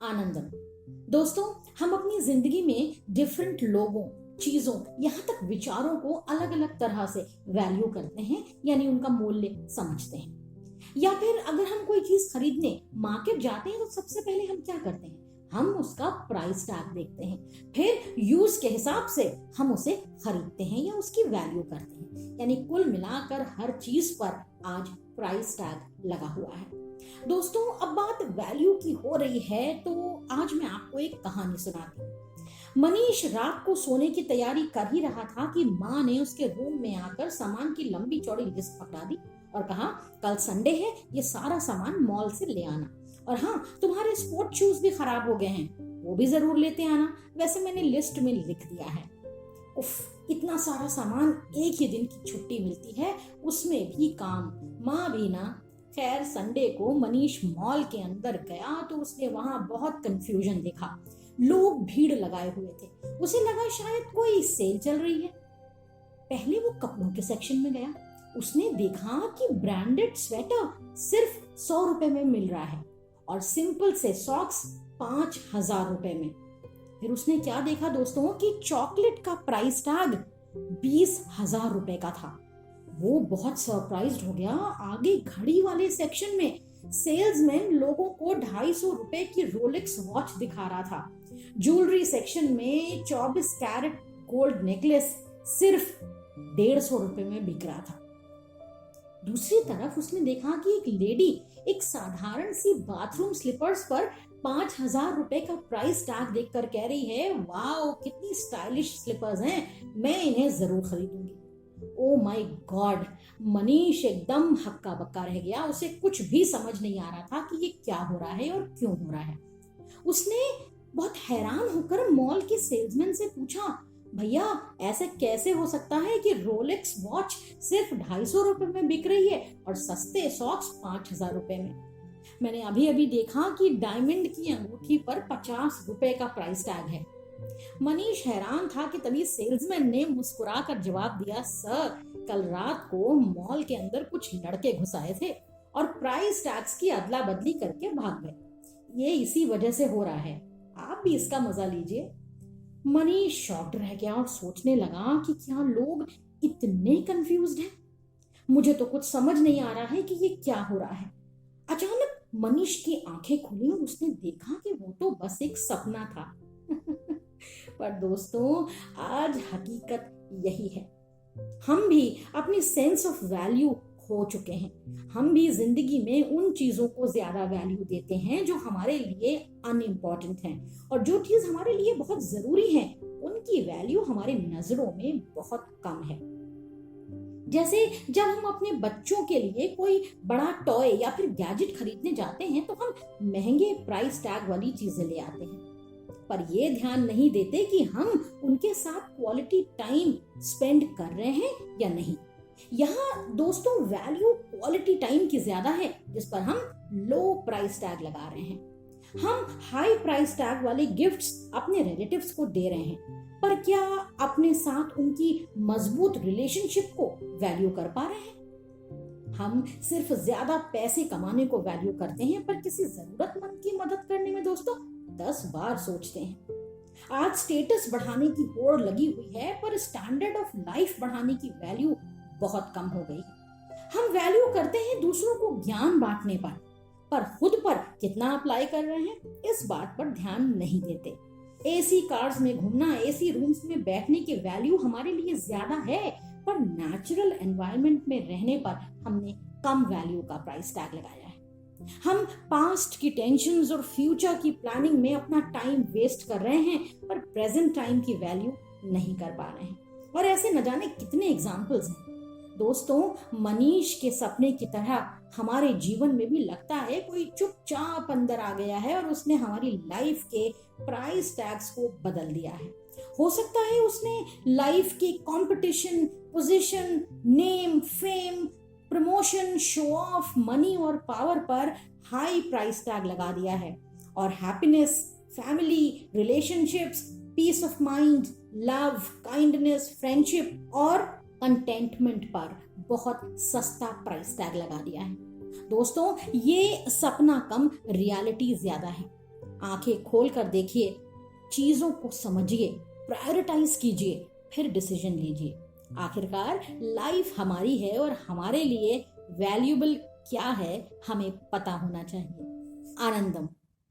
आनंदम। दोस्तों, हम अपनी जिंदगी में डिफरेंट लोगों, चीजों, यहाँ तक विचारों को अलग अलग तरह से वैल्यू करते हैं, यानी उनका मूल्य समझते हैं। या फिर अगर हम कोई चीज खरीदने मार्केट जाते हैं तो सबसे पहले हम क्या करते हैं? हम उसका प्राइस टैग देखते हैं, फिर यूज के हिसाब से हम उसे खरीदते हैं या उसकी वैल्यू करते हैं। यानी कुल मिलाकर हर चीज पर आज प्राइस टैग लगा हुआ है। दोस्तों, अब बात वैल्यू की हो रही है तो आज मैं आपको एक कहानी सुनाती हूँ। मनीष रात को सोने की तैयारी कर ही रहा था कि माँ ने उसके रूम में आकर सामान की लंबी चौड़ी लिस्ट पकड़ा दी और कहा, कल संडे है, ये सारा सामान मॉल से ले आना। और हाँ, तुम्हारे स्पोर्ट शूज भी खराब हो गए हैं, वो भी जरूर लेते आना। वैसे मैंने लिस्ट में लिख दिया है। उफ, इतना सारा सामान एक ही दिन की छुट्टी मिलती है, उसमें भी काम, माँ भी ना। खैर, संडे को मनीष मॉल के अंदर गया तो उसने वहां बहुत कंफ्यूजन देखा। लोग भीड़ लगाए हुए थे। उसे लगा शायद कोई सेल चल रही है। पहले वो कपड़ों के सेक्शन में गया। उसने देखा कि ब्रांडेड स्वेटर सिर्फ 100 रुपए में मिल रहा है और सिंपल से सॉक्स 5,000 रुपए में। फिर उसने क्या देखा दोस्तों कि चॉकलेट का प्राइस टैग 20,000 रुपए का था। वो बहुत सरप्राइज्ड हो गया। आगे घड़ी वाले सेक्शन में सेल्समैन लोगों को 250 रुपए की रोलेक्स वॉच दिखा रहा था। ज्वेलरी सेक्शन में 24 कैरेट गोल्ड नेकलेस सिर्फ 150 रुपए में बिक रहा था। दूसरी तरफ उसने देखा कि एक लेडी एक साधारण सी बाथरूम स्लीपर्स पर 5,000 रुपए का प्राइस टैग देखकर कह रही है, वाओ, कितनी स्टाइलिश स्लीपर्स हैं, मैं इन्हें जरूर खरीदूंगी। ओ माय गॉड, मनीष एकदम हक्का बक्का रह गया। उसे कुछ भी समझ नहीं आ रहा था कि ये क्या हो रहा है और क्यों हो रहा है। उसने बहुत हैरान होकर मॉल के सेल्समैन से पूछा, भैया, ऐसे कैसे हो सकता है कि रोलेक्स वॉच सिर्फ 250 रुपए में बिक रही है और सस्ते सॉक्स 5,000 रुपए में? मैंने अभी अभी देखा कि डायमंड की अंगूठी पर 50 रुपए का प्राइस टैग है। मनीष हैरान था कि तभी सेल्समैन ने मुस्कुराकर जवाब दिया, सर, कल रात को मॉल के अंदर कुछ लड़के घुस आए थे और प्राइस टैग्स की अदला बदली करके भाग गए। ये इसी वजह से हो रहा है, आप भी इसका मजा लीजिए। मनीष शॉक्ड रह गया और सोचने लगा कि क्या लोग इतने कंफ्यूज्ड हैं? मुझे तो कुछ समझ नहीं आ रहा है कि ये क्या हो रहा है। अचानक मनीष की आंखें खुली और उसने देखा कि वो तो बस एक सपना था। पर दोस्तों, आज हकीकत यही है। हम भी अपनी सेंस ऑफ वैल्यू खो चुके हैं। हम भी जिंदगी में उन चीजों को ज्यादा वैल्यू देते हैं जो हमारे लिए अनइम्पॉर्टेंट हैं, और जो चीज हमारे लिए बहुत जरूरी है उनकी वैल्यू हमारे नजरों में बहुत कम है। जैसे जब हम अपने बच्चों के लिए कोई बड़ा टॉय या फिर गैजेट खरीदने जाते हैं तो हम महंगे प्राइस टैग वाली चीजें ले आते हैं, पर ये ध्यान नहीं देते कि हम उनके साथ क्वालिटी टाइम स्पेंड कर रहे हैं या नहीं। यहाँ दोस्तों वैल्यू क्वालिटी टाइम की ज्यादा है, जिस पर हम लो प्राइस टैग लगा रहे हैं। हम हाई प्राइस टैग वाले गिफ्ट्स अपने रिलेटिव्स को दे रहे हैं, पर क्या अपने साथ उनकी मजबूत रिलेशनशिप को वैल्यू कर पा रहे हैं? हम सिर्फ ज्यादा पैसे कमाने को वैल्यू करते हैं, पर किसी जरूरतमंद की मदद करने में दोस्तों 10 बार सोचते हैं। आज स्टेटस बढ़ाने की होड़ लगी हुई है, पर स्टैंडर्ड ऑफ लाइफ बढ़ाने की वैल्यू बहुत कम हो गई है। हम वैल्यू करते हैं दूसरों को ज्ञान बांटने पर खुद पर कितना अप्लाई कर रहे हैं इस बात पर ध्यान नहीं देते। एसी कार्स में घूमना, एसी रूम्स में बैठने की वैल्यू हमारे लिए ज्यादा है, पर नेचुरल एनवायरनमेंट में रहने पर हमने कम वैल्यू का प्राइस टैग लगाया है। हम पास्ट की टेंशन्स और फ्यूचर की प्लानिंग में अपना टाइम वेस्ट कर रहे हैं, पर प्रेजेंट टाइम की वैल्यू नहीं कर पा रहे हैं। और ऐसे न जाने कितने एग्जाम्पल्स हैं। दोस्तों, मनीष के सपने की तरह हमारे जीवन में भी लगता है कोई चुपचाप अंदर आ गया है और उसने हमारी लाइफ के प्राइस टैग्स को बदल दिया है। हो सकता है उसने लाइफ के competition, position, name, fame, promotion, show off, money और पावर पर हाई प्राइस टैग लगा दिया है, और happiness, family, relationships, peace of mind, love, kindness, friendship और कंटेंटमेंट पर बहुत सस्ता प्राइस टैग लगा दिया है। दोस्तों, ये सपना कम, रियलिटी ज्यादा है। आंखें खोल कर देखिए, चीजों को समझिए, प्रायोरिटाइज कीजिए, फिर डिसीजन लीजिए। आखिरकार लाइफ हमारी है और हमारे लिए वैल्यूबल क्या है हमें पता होना चाहिए। आनंदम।